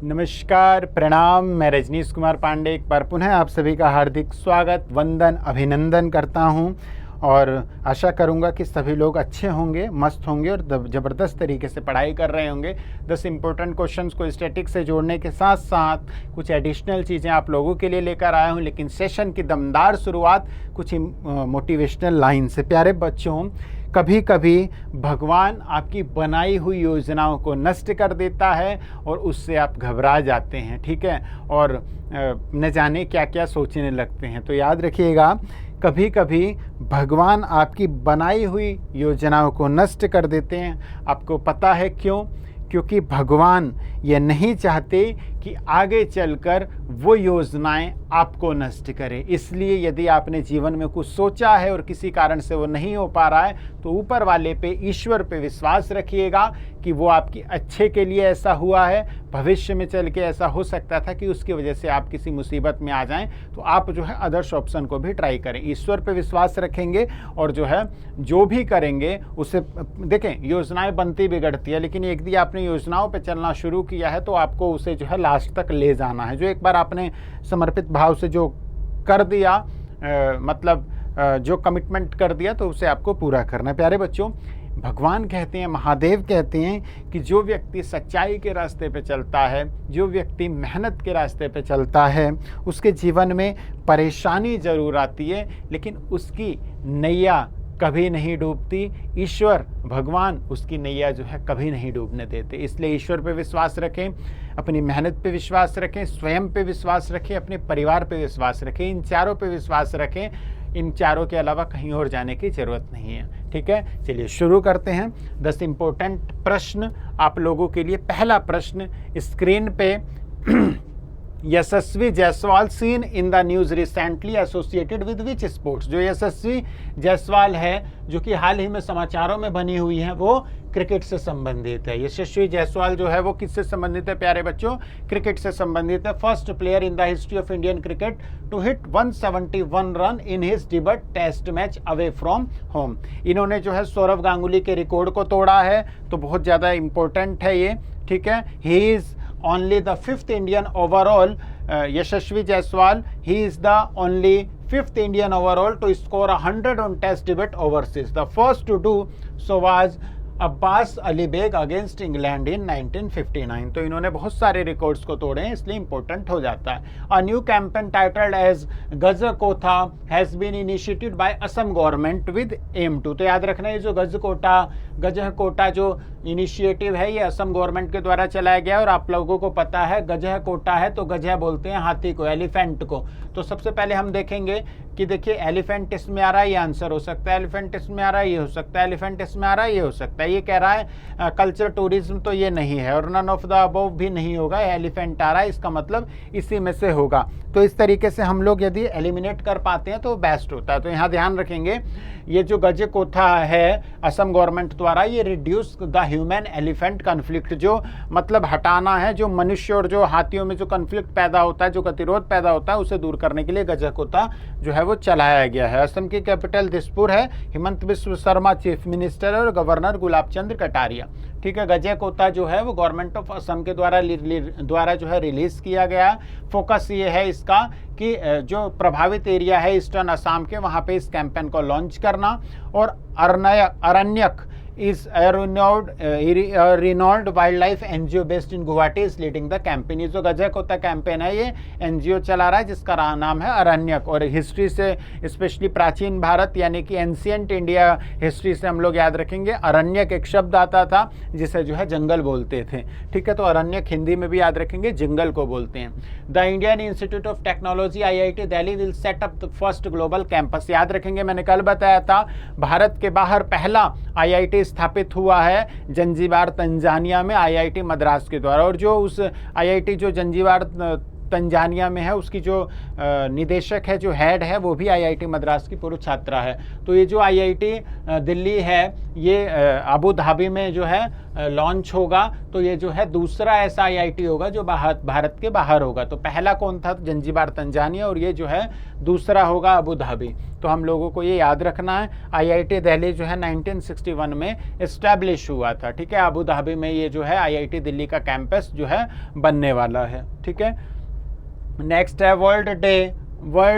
नमस्कार, प्रणाम। मैं रजनीश कुमार पांडे एक बार पुनः आप सभी का हार्दिक स्वागत, वंदन, अभिनंदन करता हूं और आशा करूंगा कि सभी लोग अच्छे होंगे, मस्त होंगे और ज़बरदस्त तरीके से पढ़ाई कर रहे होंगे। 10 इम्पोर्टेंट क्वेश्चंस को स्टैटिक से जोड़ने के साथ साथ कुछ एडिशनल चीज़ें आप लोगों के लिए लेकर आया हूं, लेकिन सेशन की दमदार शुरुआत कुछ मोटिवेशनल लाइन से। प्यारे बच्चों, कभी कभी भगवान आपकी बनाई हुई योजनाओं को नष्ट कर देता है और उससे आप घबरा जाते हैं, ठीक है, और न जाने क्या क्या सोचने लगते हैं। तो याद रखिएगा, कभी कभी भगवान आपकी बनाई हुई योजनाओं को नष्ट कर देते हैं। आपको पता है क्यों? क्योंकि भगवान ये नहीं चाहते कि आगे चलकर वो योजनाएं आपको नष्ट करें। इसलिए यदि आपने जीवन में कुछ सोचा है और किसी कारण से वो नहीं हो पा रहा है, तो ऊपर वाले पे, ईश्वर पे विश्वास रखिएगा कि वो आपकी अच्छे के लिए ऐसा हुआ है। भविष्य में चल के ऐसा हो सकता था कि उसकी वजह से आप किसी मुसीबत में आ जाएं, तो आप जो है अदर्स ऑप्शन को भी ट्राई करें। ईश्वर पे विश्वास रखेंगे और जो है जो भी करेंगे उसे देखें। योजनाएं बनती बिगड़ती है, लेकिन एक दिन आपने योजनाओं पे चलना शुरू किया है तो आपको उसे जो है लास्ट तक ले जाना है। जो एक बार आपने समर्पित भाव से जो कर दिया, जो कमिटमेंट कर दिया, तो उसे आपको पूरा करना है। प्यारे बच्चों, भगवान कहते हैं, महादेव कहते हैं कि जो व्यक्ति सच्चाई के रास्ते पे चलता है, जो व्यक्ति मेहनत के रास्ते पे चलता है, उसके जीवन में परेशानी जरूर आती है, लेकिन उसकी नैया कभी नहीं डूबती। ईश्वर भगवान उसकी नैया जो है कभी नहीं डूबने देते। इसलिए ईश्वर पे विश्वास रखें, अपनी मेहनत पे विश्वास रखें, स्वयं पे विश्वास रखें, अपने परिवार पे विश्वास रखें। इन चारों पे विश्वास रखें। इन चारों के अलावा कहीं और जाने की ज़रूरत नहीं है, ठीक है। चलिए शुरू करते हैं। 10 इम्पोर्टेंट प्रश्न आप लोगों के लिए। पहला प्रश्न स्क्रीन पे Yashasvi Jaiswal seen in the news recently associated with which sports. जो यशस्वी जायसवाल है, जो कि हाल ही में समाचारों में बनी हुई है, वो क्रिकेट से संबंधित है। यशस्वी जायसवाल जो है वो किससे संबंधित है प्यारे बच्चों? क्रिकेट से संबंधित है। First player in the history of Indian cricket to hit 171 run in his debut test match away from home. इन्होंने जो है सौरव गांगुली के रिकॉर्ड को तोड़ा है, तो बहुत ज़्यादा इंपॉर्टेंट है ये, ठीक है। He is only the 5th Indian overall, Yashasvi Jaiswal, he is the only 5th Indian overall to score 100 on test debut overseas. The first to do so was Abbas Ali Baig against England in 1959। तो इन्होंने बहुत सारे records को तोड़े हैं, इसलिए important हो जाता है। A new campaign titled as Gajkotha has been initiated by Assam government with aim to. तो याद रखना, ये जो गजकोटा जो इनिशिएटिव है, ये असम गवर्नमेंट के द्वारा चलाया गया। और आप लोगों को पता है गजकोटा है तो गजह बोलते हैं हाथी को, एलिफेंट को। तो सबसे पहले हम देखेंगे कि देखिए एलिफेंट इसमें आ रहा है, ये आंसर हो सकता है। एलिफेंट इसमें आ रहा है, ये हो सकता है। एलिफेंट इसमें आ रहा है, ये हो सकता है। ये कह रहा है कल्चर टूरिज्म, तो ये नहीं है, और नन ऑफ द अबव भी नहीं होगा। एलिफेंट आ रहा है, इसका मतलब इसी में से होगा। तो इस तरीके से हम लोग यदि एलिमिनेट कर पाते हैं तो बेस्ट होता है। तो यहाँ ध्यान रखेंगे, ये जो गजकोथा है असम गवर्नमेंट द्वारा, ये reduce the human elephant conflict, जो मतलब हटाना है, जो मनुष्य और जो हाथियों में जो कन्फ्लिक्ट पैदा होता है, जो गतिरोध पैदा होता है, उसे दूर करने के लिए गजकोथा जो है वो चलाया गया है। असम की कैपिटल दिसपुर है। हिमंत बिस्व शर्मा चीफ मिनिस्टर और गवर्नर गुलाब चंद्र कटारिया, ठीक है। गजकोथा जो है वो गवर्नमेंट ऑफ असम के द्वारा जो है रिलीज किया गया। फोकस ये है इसका कि जो प्रभावित एरिया है ईस्टर्न असम के, वहाँ पे इस कैंपेन को लॉन्च करना। और Aranyak is a renowned wildlife NGO based in Guwahati is leading the campaign। ये जो गजकोथा कैंपेन है, ये NGO चला रहा है जिसका नाम है अरण्यक। और हिस्ट्री से, स्पेशली प्राचीन भारत यानी कि एंशियंट इंडिया हिस्ट्री से हम लोग याद रखेंगे, अरण्यक एक शब्द आता था जिसे जो है जंगल बोलते थे, ठीक है। तो अरण्यक हिंदी में भी याद रखेंगे, जंगल को बोलते हैं। The Indian institute of technology IIT Delhi will set up the first global campus. याद रखेंगे, मैंने कल बताया था, भारत के बाहर पहला IIT स्थापित हुआ है जंजीबार तंजानिया में IIT मद्रास के द्वारा। और जो उस IIT जो जंजीबार तंजानिया में है, उसकी जो निदेशक है, जो हेड है, वो भी आईआईटी मद्रास की पूर्व छात्रा है। तो ये जो आईआईटी दिल्ली है, ये अबू धाबी में जो है लॉन्च होगा। तो ये जो है दूसरा ऐसा आईआईटी होगा जो भारत के बाहर होगा। तो पहला कौन था? जंजीबार तंजानिया, और ये जो है दूसरा होगा अबू धाबी। तो हम लोगों को ये याद रखना है। आईआईटी दिल्ली जो है 1961 में इस्टेब्लिश हुआ था, ठीक है। अबू धाबी में ये जो है आईआईटी दिल्ली का कैंपस जो है बनने वाला है, ठीक है। नेक्स्ट है world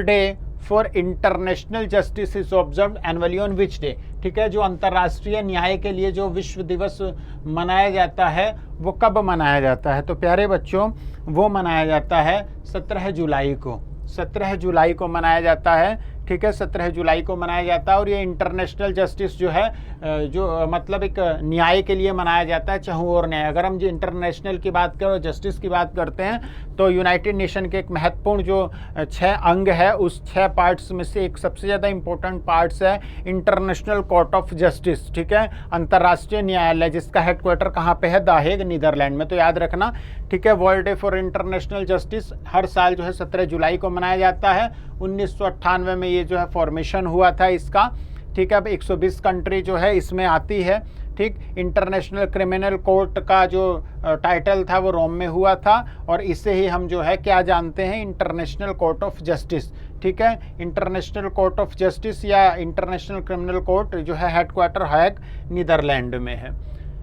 day for international justice is observe annually on which day, ठीक है। जो अंतर्राष्ट्रीय न्याय के लिए जो विश्व दिवस मनाया जाता है वो कब मनाया जाता है? तो प्यारे बच्चों, वो मनाया जाता है 17 जुलाई को। 17 जुलाई को मनाया जाता है, ठीक है। 17 जुलाई को मनाया जाता है। और ये इंटरनेशनल जस्टिस जो है, जो मतलब एक न्याय के लिए मनाया जाता है, चहुं और न्याय। अगर हम जो इंटरनेशनल की बात करें और जस्टिस की बात करते हैं तो यूनाइटेड नेशन के एक महत्वपूर्ण जो 6 अंग है, उस 6 पार्ट्स में से एक सबसे ज़्यादा इंपॉर्टेंट पार्ट्स है इंटरनेशनल कोर्ट ऑफ जस्टिस, ठीक है। अंतर्राष्ट्रीय न्यायालय, जिसका हेडक्वार्टर कहाँ पे है? द हेग, नीदरलैंड में। तो याद रखना, ठीक है। World day for international justice हर साल जो है 17 जुलाई को मनाया जाता है। 1998 में ये जो है फॉर्मेशन हुआ था इसका, ठीक है। अब 120 कंट्री जो है इसमें आती है, ठीक। इंटरनेशनल क्रिमिनल कोर्ट का जो टाइटल था वो रोम में हुआ था, और इससे ही हम जो है क्या जानते हैं? इंटरनेशनल कोर्ट ऑफ जस्टिस, ठीक है। इंटरनेशनल कोर्ट ऑफ जस्टिस या इंटरनेशनल क्रिमिनल कोर्ट जो है हेडक्वार्टर हैग, नीदरलैंड में है।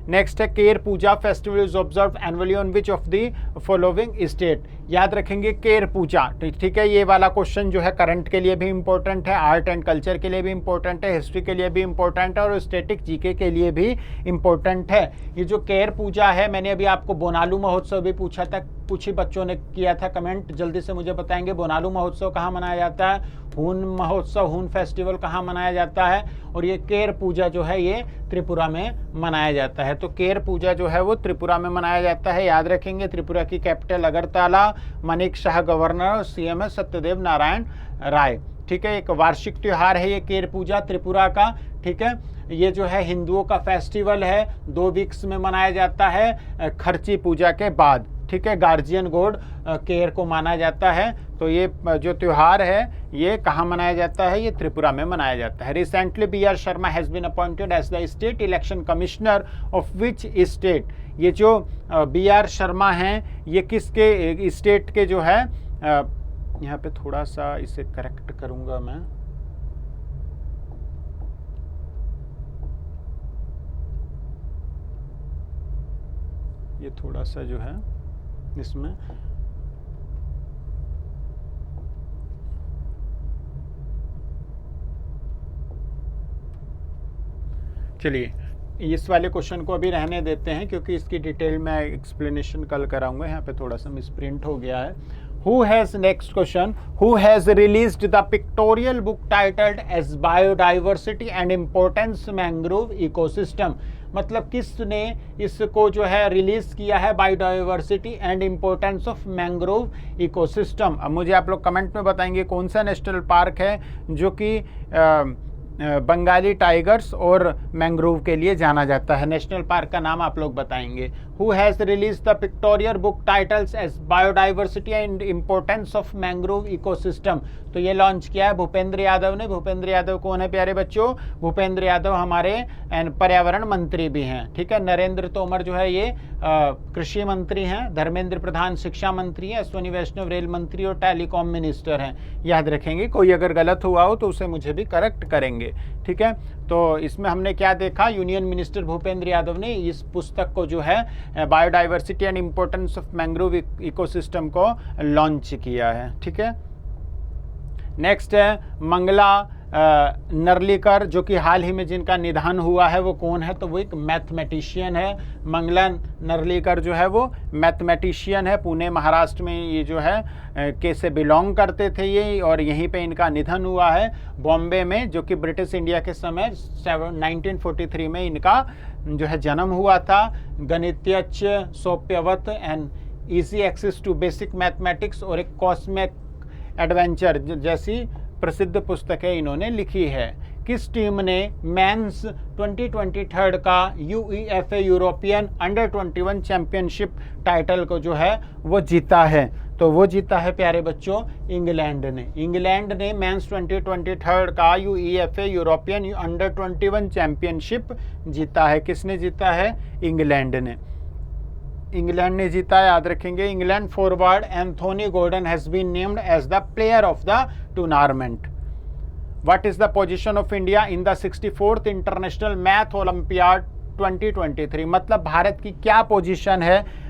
नेक्स्ट है Ker puja festival is observe annually on which of the following state. याद रखेंगे केर पूजा, ठीक है। ये वाला क्वेश्चन जो है करंट के लिए भी इंपॉर्टेंट है, आर्ट एंड कल्चर के लिए भी इंपॉर्टेंट है, हिस्ट्री के लिए भी इंपॉर्टेंट है, और स्टैटिक जीके के लिए भी इंपॉर्टेंट है। ये जो केर पूजा है, मैंने अभी आपको बोनालू महोत्सव भी पूछा था, कुछ ही बच्चों ने किया था कमेंट, जल्दी से मुझे बताएंगे बोनालू महोत्सव कहाँ मनाया जाता है, हून महोत्सव, हून फेस्टिवल कहाँ मनाया जाता है, और ये केर पूजा जो है ये त्रिपुरा में मनाया जाता है। तो केर पूजा जो है वो त्रिपुरा में मनाया जाता है। याद रखेंगे, त्रिपुरा की capital Agartala, Manik Shah governor, CM है सत्यदेव नारायण राय, ठीक है। एक वार्षिक त्योहार है ये केर पूजा त्रिपुरा का, ठीक है। ये जो है हिंदुओं का फेस्टिवल है, 2 वीक्स में मनाया जाता है खर्ची पूजा के बाद, ठीक है। गार्जियन गॉड केर को माना जाता है। तो ये जो त्योहार है ये कहाँ मनाया जाता है? ये त्रिपुरा में मनाया जाता है। Recently BR Sharma has been appointed as the state election commissioner of which state. ये जो BR शर्मा हैं ये किसके स्टेट के जो है, यहाँ पे थोड़ा सा इसे करेक्ट करूँगा मैं, ये थोड़ा सा जो है इसमें चलिए इस वाले क्वेश्चन को अभी रहने देते हैं क्योंकि इसकी डिटेल में एक्सप्लेनेशन कल कराऊंगा। यहाँ पे थोड़ा सा मिसप्रिंट हो गया है। Who has next question? Who has released the pictorial book titled as Biodiversity and Importance Mangrove Ecosystem? मतलब किसने इसको जो है रिलीज किया है, biodiversity and importance of mangrove ecosystem. अब मुझे आप लोग कमेंट में बताएंगे कौन सा नेशनल पार्क है जो कि बंगाली टाइगर्स और मैंग्रोव के लिए जाना जाता है। नेशनल पार्क का नाम आप लोग बताएंगे। Who has released the pictorial book titles as Biodiversity and Importance of Mangrove Ecosystem? तो ये लॉन्च किया है भूपेंद्र यादव ने। भूपेंद्र यादव कौन है प्यारे बच्चों? भूपेंद्र यादव हमारे पर्यावरण मंत्री भी हैं, ठीक है। नरेंद्र तोमर जो है ये कृषि मंत्री हैं, धर्मेंद्र प्रधान शिक्षा मंत्री हैं, अश्विनी वैष्णव रेल मंत्री और टेलीकॉम मिनिस्टर हैं। याद रखेंगे, कोई अगर गलत हुआ हो तो उसे मुझे भी करेक्ट करेंगे, ठीक है। तो इसमें हमने क्या देखा, यूनियन मिनिस्टर भूपेंद्र यादव ने इस पुस्तक को जो है biodiversity and importance of mangrove ecosystem को लॉन्च किया है, ठीक है। नेक्स्ट है मंगला नरलीकर, जो कि हाल ही में जिनका निधन हुआ है वो कौन है? तो वो एक मैथमेटिशियन है। मंगला नरलीकर जो है वो मैथमेटिशियन है, पुणे महाराष्ट्र में ये जो है के से बिलोंग करते थे ये, और यहीं पे इनका निधन हुआ है बॉम्बे में, जो कि ब्रिटिश इंडिया के समय 1943 में इनका जो है जन्म हुआ था। गणितज्ञ, सोप्यवत and easy access to basic mathematics और एक कॉस्मिक एडवेंचर जैसी प्रसिद्ध पुस्तकें इन्होंने लिखी है। किस टीम ने मेंस 2023 का UEFA European under 21 championship title को जो है वो जीता है? तो वो जीता है प्यारे बच्चों इंग्लैंड ने। इंग्लैंड ने मेंस 2023 का यूईएफए यूरोपियन अंडर 21 चैंपियनशिप जीता है। किसने जीता है? इंग्लैंड ने। इंग्लैंड ने जीता है, याद रखेंगे। England forward Anthony Gordon has been named as the player of the tournament. What is the position of India in the 64th international math olympiad 2023? मतलब भारत की क्या पोजीशन है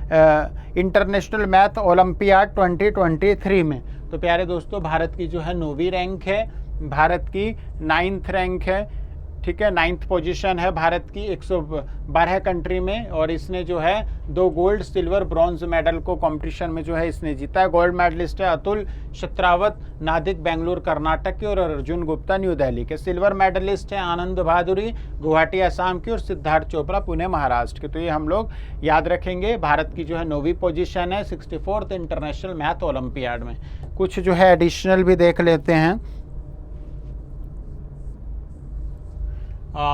इंटरनेशनल मैथ ओलंपियाड 2023 में? तो प्यारे दोस्तों भारत की जो है 9वीं रैंक है, भारत की 9th रैंक है, ठीक है, 9th पोजीशन है भारत की 112 कंट्री में। और इसने जो है 2 गोल्ड सिल्वर ब्रॉन्ज मेडल को कंपटीशन में जो है इसने जीता है। गोल्ड मेडलिस्ट है अतुल शत्रावत नादिक बेंगलुरु कर्नाटक के और अर्जुन गुप्ता न्यू दिल्ली के। सिल्वर मेडलिस्ट है आनंद बहादुरी गुवाहाटी असम की और सिद्धार्थ चोपड़ा पुणे महाराष्ट्र के। तो ये हम लोग याद रखेंगे। भारत की जो है 9वीं पोजीशन है 64th इंटरनेशनल मैथ ओलंपियाड में। कुछ जो है एडिशनल भी देख लेते हैं।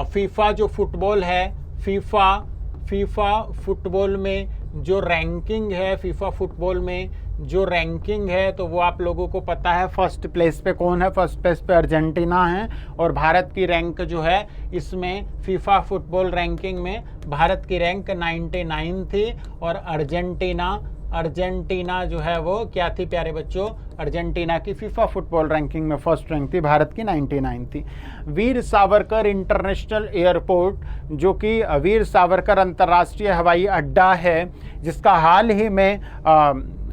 फीफा जो फुटबॉल है, फीफा फुटबॉल में जो रैंकिंग है, फीफा फुटबॉल में जो रैंकिंग है तो वो आप लोगों को पता है। फर्स्ट प्लेस पे कौन है? फर्स्ट प्लेस पे अर्जेंटीना है। और भारत की रैंक जो है इसमें फीफा फुटबॉल रैंकिंग में भारत की रैंक 99 थी। और अर्जेंटीना जो है वो क्या थी प्यारे बच्चों? अर्जेंटीना की फीफा फुटबॉल रैंकिंग में फर्स्ट रैंक थी, भारत की 99 थी। वीर सावरकर इंटरनेशनल एयरपोर्ट, जो कि वीर सावरकर अंतर्राष्ट्रीय हवाई अड्डा है, जिसका हाल ही में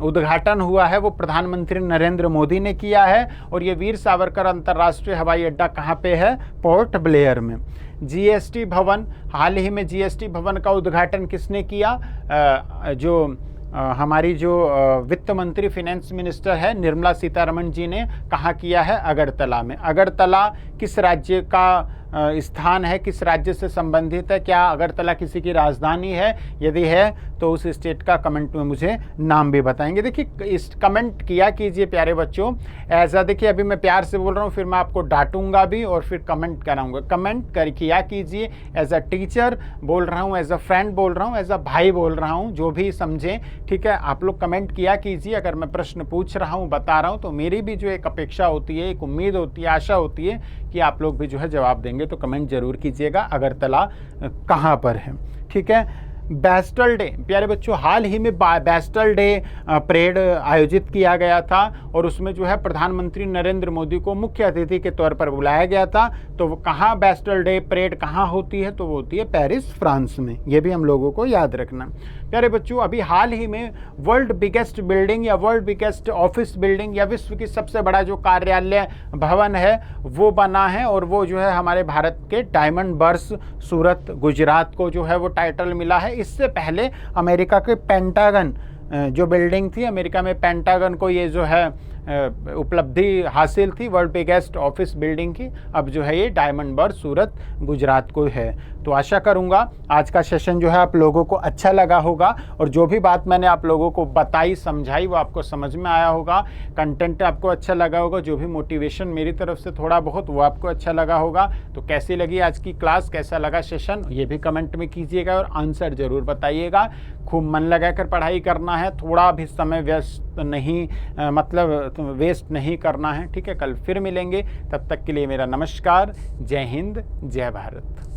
उद्घाटन हुआ है, वो प्रधानमंत्री नरेंद्र मोदी ने किया है। और ये वीर सावरकर अंतर्राष्ट्रीय हवाई अड्डा कहाँ पे है? पोर्ट ब्लेयर में। जीएसटी भवन, हाल ही में जीएसटी भवन का उद्घाटन किसने किया? हमारी जो वित्त मंत्री फिनेंस मिनिस्टर है निर्मला सीतारमण जी ने कहाँ किया है? अगरतला में। अगरतला किस राज्य का स्थान है, किस राज्य से संबंधित है? क्या अगरतला किसी की राजधानी है? यदि है तो उस स्टेट का कमेंट में मुझे नाम भी बताएंगे। देखिए इस कमेंट किया कीजिए प्यारे बच्चों। ऐसा देखिए अभी मैं प्यार से बोल रहा हूँ, फिर मैं आपको डांटूंगा भी और फिर कमेंट कराऊंगा। कमेंट कर किया कीजिए। एज अ टीचर बोल रहा हूँ, एज अ फ्रेंड बोल रहा हूँ, एज अ भाई बोल रहा हूँ, जो भी समझें, ठीक है। आप लोग कमेंट किया कीजिए। अगर मैं प्रश्न पूछ रहा हूँ, बता रहा हूँ, तो मेरी भी जो एक अपेक्षा होती है, एक उम्मीद होती है, आशा होती है कि आप लोग भी जो है जवाब देंगे। तो कमेंट जरूर कीजिएगा अगरतला कहाँ पर है, ठीक है। बैस्टल डे प्यारे बच्चों, हाल ही में बैस्टल डे परेड आयोजित किया गया था और उसमें जो है प्रधानमंत्री नरेंद्र मोदी को मुख्य अतिथि के तौर पर बुलाया गया था। तो वो कहाँ बैस्टल डे परेड कहाँ होती है? तो वो होती है पेरिस, फ्रांस में। ये भी हम लोगों को याद रखना। प्यारे बच्चों अभी हाल ही में वर्ल्ड बिगेस्ट बिल्डिंग या वर्ल्ड बिगेस्ट ऑफिस बिल्डिंग या विश्व की सबसे बड़ा जो कार्यालय भवन है वो बना है। और वो जो है हमारे भारत के डायमंड बर्स सूरत गुजरात को जो है वो टाइटल मिला है। इससे पहले अमेरिका के पेंटागन जो बिल्डिंग थी, अमेरिका में पेंटागन को ये जो है उपलब्धि हासिल थी वर्ल्ड बिगेस्ट ऑफिस बिल्डिंग की। अब जो है ये डायमंड बर्स सूरत गुजरात को है। तो आशा करूंगा आज का सेशन जो है आप लोगों को अच्छा लगा होगा और जो भी बात मैंने आप लोगों को बताई समझाई वो आपको समझ में आया होगा। कंटेंट आपको अच्छा लगा होगा, जो भी मोटिवेशन मेरी तरफ से थोड़ा बहुत वो आपको अच्छा लगा होगा। तो कैसी लगी आज की क्लास, कैसा लगा सेशन, ये भी कमेंट में कीजिएगा और आंसर जरूर बताइएगा। खूब मन लगाकर पढ़ाई करना है, थोड़ा भी समय व्यस्त नहीं मतलब वेस्ट नहीं करना है, ठीक है। कल फिर मिलेंगे, तब तक के लिए मेरा नमस्कार। जय हिंद, जय भारत।